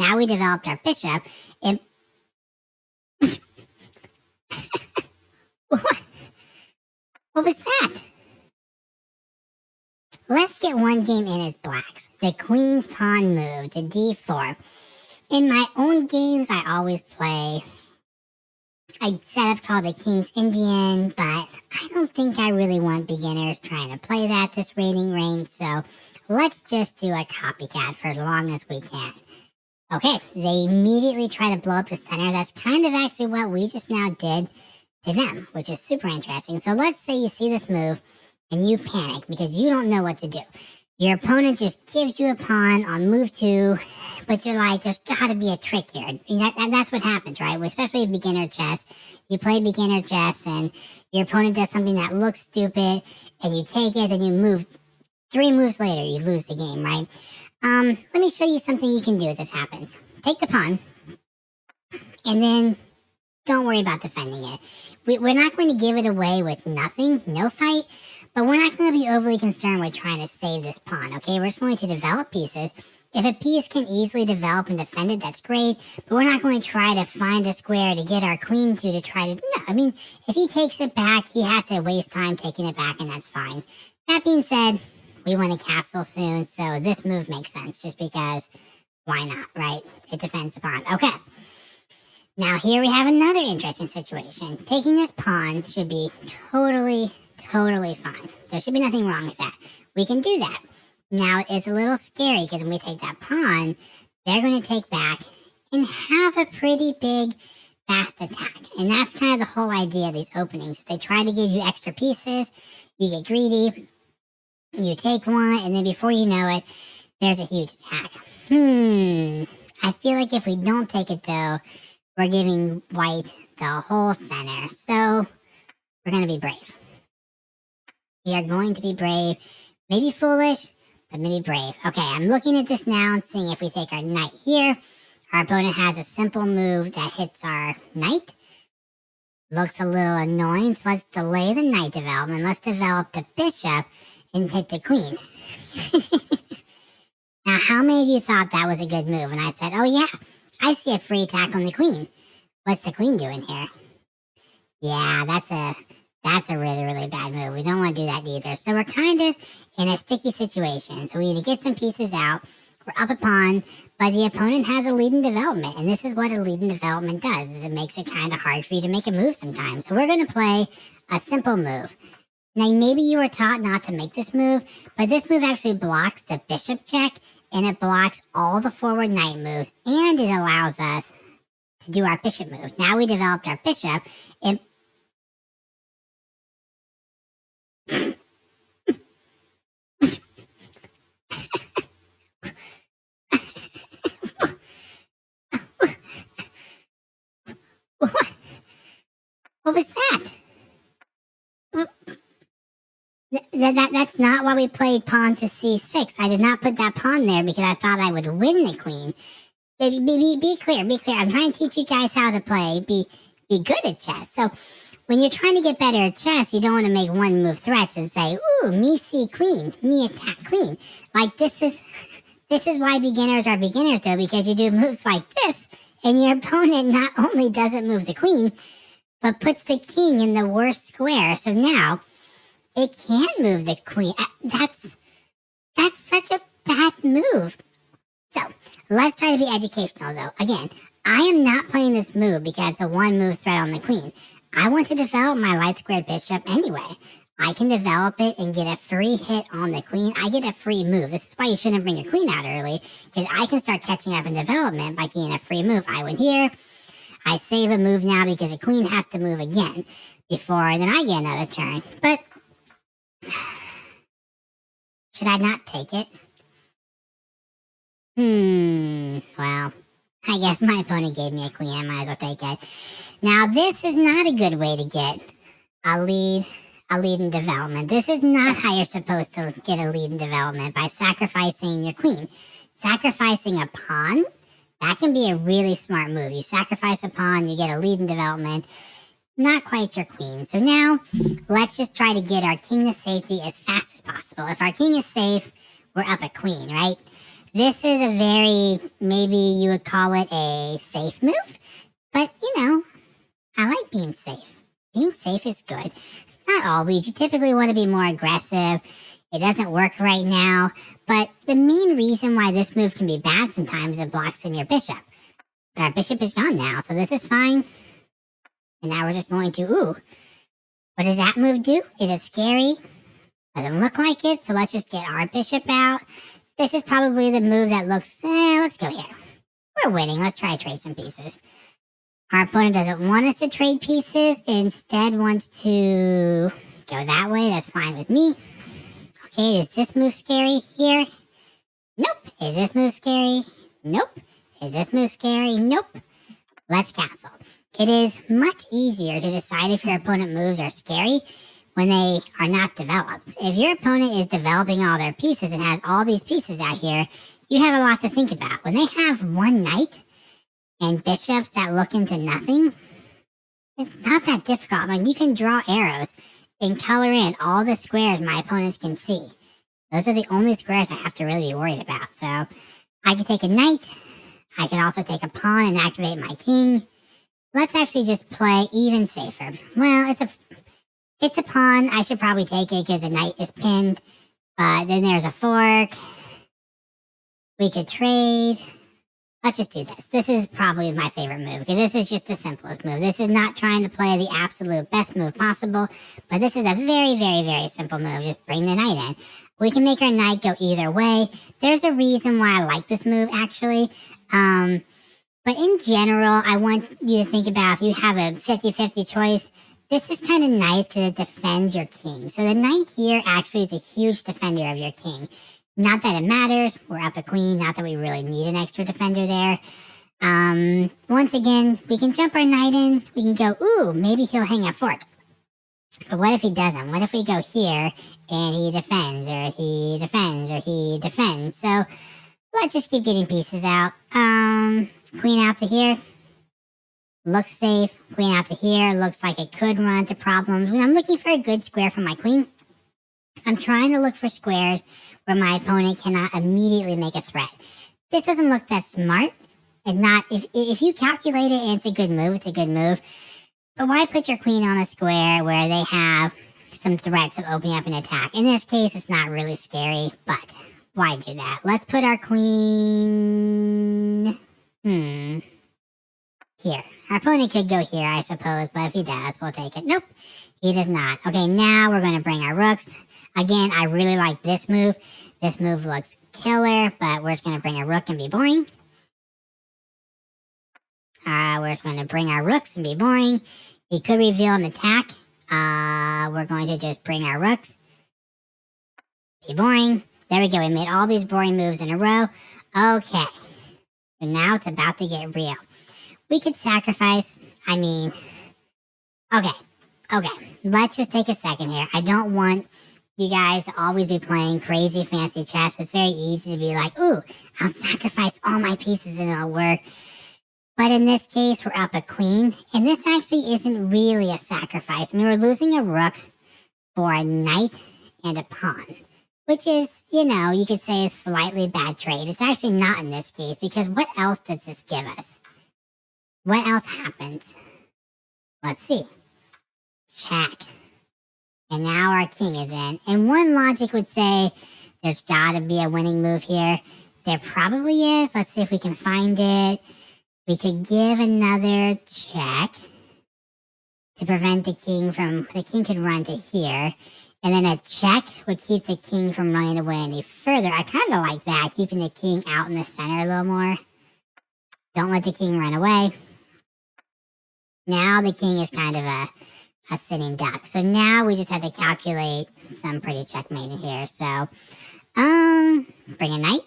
Now we developed our bishop, and what was that? Let's get one game in as blacks. The queen's pawn move to d4. In my own games, I always play a setup called the King's Indian, but I don't think I really want beginners trying to play that this rating range, so let's just do a copycat for as long as we can. Okay, they immediately try to blow up the center. That's kind of actually what we just now did to them, which is super interesting. So let's say you see this move and you panic because you don't know what to do. Your opponent just gives you a pawn on move 2, but you're like, there's got to be a trick here. That's what happens, right? Especially in beginner chess. You play beginner chess and your opponent does something that looks stupid and you take it, then you move 3 moves later, you lose the game, right? Let me show you something you can do if this happens. Take the pawn and then don't worry about defending it. We're not going to give it away with nothing, no fight, but we're not going to be overly concerned with trying to save this pawn, okay? We're just going to develop pieces. If a piece can easily develop and defend it, that's great, but we're not going to try to find a square to get our queen to try to... No, I mean, if he takes it back, he has to waste time taking it back, and that's fine. That being said, we want a castle soon, so this move makes sense, just because why not, right? It defends the pawn. Okay. Now here we have another interesting situation. Taking this pawn should be totally fine. There should be nothing wrong with that. We can do that. Now it's a little scary because when we take that pawn, they're going to take back and have a pretty big, fast attack. And that's kind of the whole idea of these openings. They try to give you extra pieces, you get greedy, you take one, and then before you know it, there's a huge attack. I feel like if we don't take it though, we're giving white the whole center. So we're going to be brave. We are going to be brave. Maybe foolish, but maybe brave. Okay, I'm looking at this now and seeing if we take our knight here. Our opponent has a simple move that hits our knight. Looks a little annoying, so let's delay the knight development. Let's develop the bishop and hit the queen. Now, how many of you thought that was a good move? And I said, oh yeah, I see a free attack on the queen. What's the queen doing here? Yeah, that's a really bad move. We don't want to do that either. So we're kind of in a sticky situation. So we need to get some pieces out. We're up a pawn, but the opponent has a lead in development. And this is what a lead in development does, is it makes it kind of hard for you to make a move sometimes. So we're going to play a simple move. Now, maybe you were taught not to make this move, but this move actually blocks the bishop check, and it blocks all the forward knight moves, and it allows us to do our bishop move. Now we developed our bishop, and what was that? That's not why we played pawn to c6. I did not put that pawn there because I thought I would win the queen. Be clear. I'm trying to teach you guys how to play. Be good at chess. So when you're trying to get better at chess, you don't want to make one move threats and say, ooh, me see queen, me attack queen. Like this is why beginners are beginners though, because you do moves like this and your opponent not only doesn't move the queen, but puts the king in the worst square. So now it can't move the queen. That's such a bad move. So let's try to be educational though. Again, I am not playing this move because it's a one move threat on the queen. I want to develop my light squared bishop anyway. I can develop it and get a free hit on the queen. I get a free move. This is why you shouldn't bring your queen out early, because I can start catching up in development by getting a free move. I went here. I save a move now because the queen has to move again before then I get another turn. But should I not take it? Well, I guess my opponent gave me a queen. I might as well take it. Now, this is not a good way to get a lead in development. This is not how you're supposed to get a lead in development, by sacrificing your queen. Sacrificing a pawn, that can be a really smart move. You sacrifice a pawn, you get a lead in development. Not quite your queen. So now, let's just try to get our king to safety as fast as possible. If our king is safe, we're up a queen, right? This is a very, maybe you would call it a safe move, but I like being safe. Being safe is good. Not always. You typically want to be more aggressive. It doesn't work right now, but the main reason why this move can be bad sometimes is it blocks in your bishop. But our bishop is gone now, so this is fine. And now we're just going to, what does that move do? Is it scary? Doesn't look like it, so let's just get our bishop out. This is probably the move that looks, let's go here. We're winning. Let's try to trade some pieces. Our opponent doesn't want us to trade pieces, instead wants to go that way. That's fine with me. Okay, is this move scary here? Nope. Is this move scary? Nope. Is this move scary? Nope. Let's castle. It is much easier to decide if your opponent moves are scary when they are not developed. If your opponent is developing all their pieces and has all these pieces out here, you have a lot to think about. When they have one knight and bishops that look into nothing, it's not that difficult. I mean, you can draw arrows and color in all the squares my opponents can see. Those are the only squares I have to really be worried about. So I could take a knight. I could also take a pawn and activate my king. Let's actually just play even safer. Well, it's a pawn. I should probably take it because the knight is pinned. But then there's a fork. We could trade. Let's just do this. This is probably my favorite move because this is just the simplest move. This is not trying to play the absolute best move possible, but this is a very, very, very simple move. Just bring the knight in. We can make our knight go either way. There's a reason why I like this move, actually. But in general, I want you to think about if you have a 50-50 choice, this is kind of nice because it defends your king. So the knight here actually is a huge defender of your king. Not that it matters. We're up a queen. Not that we really need an extra defender there. Once again, we can jump our knight in. We can go, maybe he'll hang a fork. But what if he doesn't? What if we go here and he defends, or he defends, or he defends? So let's just keep getting pieces out. Queen out to here. Looks safe. Queen out to here. Looks like it could run into problems. When I'm looking for a good square for my queen, I'm trying to look for squares where my opponent cannot immediately make a threat. This doesn't look that smart. And not, if you calculate it and it's a good move, it's a good move. But why put your queen on a square where they have some threats of opening up an attack? In this case, it's not really scary, but why do that? Let's put our queen here. Our opponent could go here, I suppose, but if he does, we'll take it. Nope, he does not. Okay, now we're going to bring our rooks. Again, I really like this move. This move looks killer, but we're just going to bring a rook and be boring. We're just going to bring our rooks and be boring. He could reveal an attack. We're going to just bring our rooks. Be boring. There we go. We made all these boring moves in a row. Okay. So now it's about to get real. We could sacrifice. Okay. Let's just take a second here. I don't want you guys to always be playing crazy fancy chess. It's very easy to be like, I'll sacrifice all my pieces and it'll work. But in this case, we're up a queen. And this actually isn't really a sacrifice. We're losing a rook for a knight and a pawn. Which is, you could say a slightly bad trade. It's actually not in this case, because what else does this give us? What else happens? Let's see. Check. And now our king is in. And one logic would say there's got to be a winning move here. There probably is. Let's see if we can find it. We could give another check to prevent the king could run to here. And then a check would keep the king from running away any further. I kind of like that, keeping the king out in the center a little more. Don't let the king run away. Now the king is kind of a sitting duck. So now we just have to calculate some pretty checkmate in here. So, bring a knight.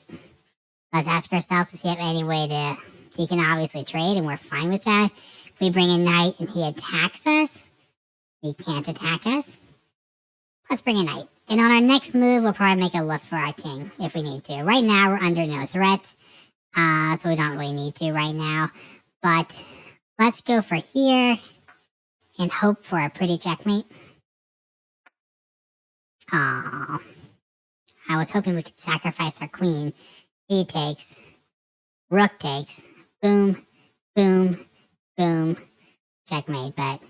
Let's ask ourselves to see if any way he can obviously trade, and we're fine with that. If we bring a knight and he attacks us, he can't attack us. Let's bring a knight. And on our next move, we'll probably make a look for our king if we need to. Right now, we're under no threat, so we don't really need to right now. But let's go for here and hope for a pretty checkmate. Oh, I was hoping we could sacrifice our queen he takes, rook takes, boom, boom, boom, checkmate, but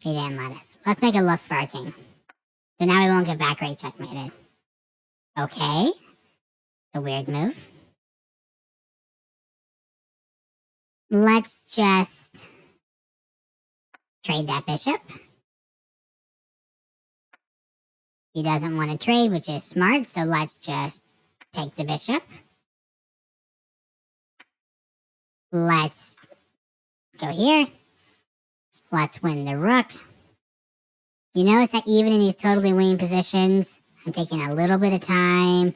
he didn't let us. Let's make a look for our king. So now we won't get back right checkmated. Okay, a weird move. Let's just trade that bishop. He doesn't want to trade, which is smart, so let's just take the bishop. Let's go here. Let's win the rook. You notice that even in these totally winning positions, I'm taking a little bit of time.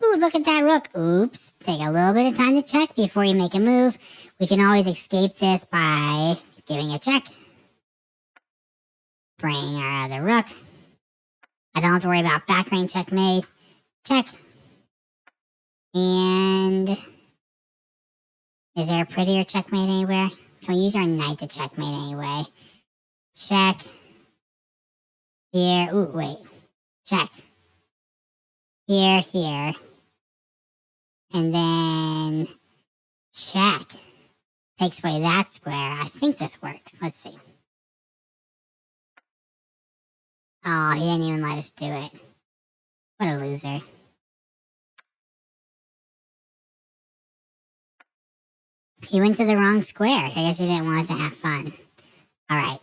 Ooh, look at that rook. Oops. Take a little bit of time to check before you make a move. We can always escape this by giving a check. Bring our other rook. I don't have to worry about back range checkmate. Check. And is there a prettier checkmate anywhere? Can we use our knight to checkmate anyway? Check. Here. Ooh, wait. Check. Here, here. And then check. Takes away that square. I think this works. Let's see. Oh, he didn't even let us do it. What a loser. He went to the wrong square. I guess he didn't want us to have fun. Alright.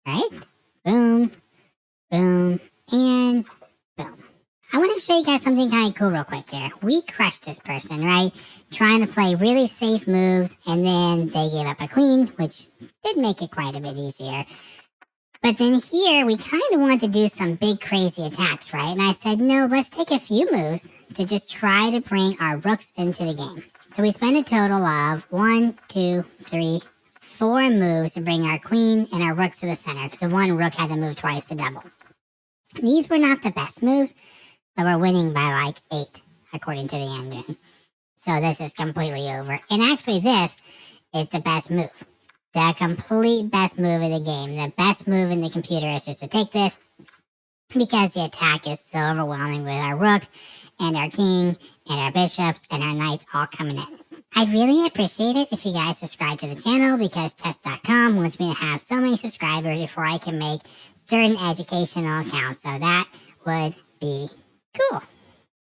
Alright. Boom. Boom. And boom. I want to show you guys something kind of cool real quick here. We crushed this person, right? Trying to play really safe moves, and then they gave up a queen, which did make it quite a bit easier. But then here, we kind of want to do some big crazy attacks, right? And I said, no, let's take a few moves to just try to bring our rooks into the game. So we spent a total of 1, 2, 3, 4 moves to bring our queen and our rooks to the center, because the one rook had to move twice to double. These were not the best moves, but we're winning by like 8, according to the engine. So this is completely over. And actually, this is the best move. The complete best move of the game. The best move in the computer is just to take this, because the attack is so overwhelming with our rook and our king and our bishops and our knights all coming in. I'd really appreciate it if you guys subscribe to the channel, because chess.com wants me to have so many subscribers before I can make certain educational accounts. So that would be cool.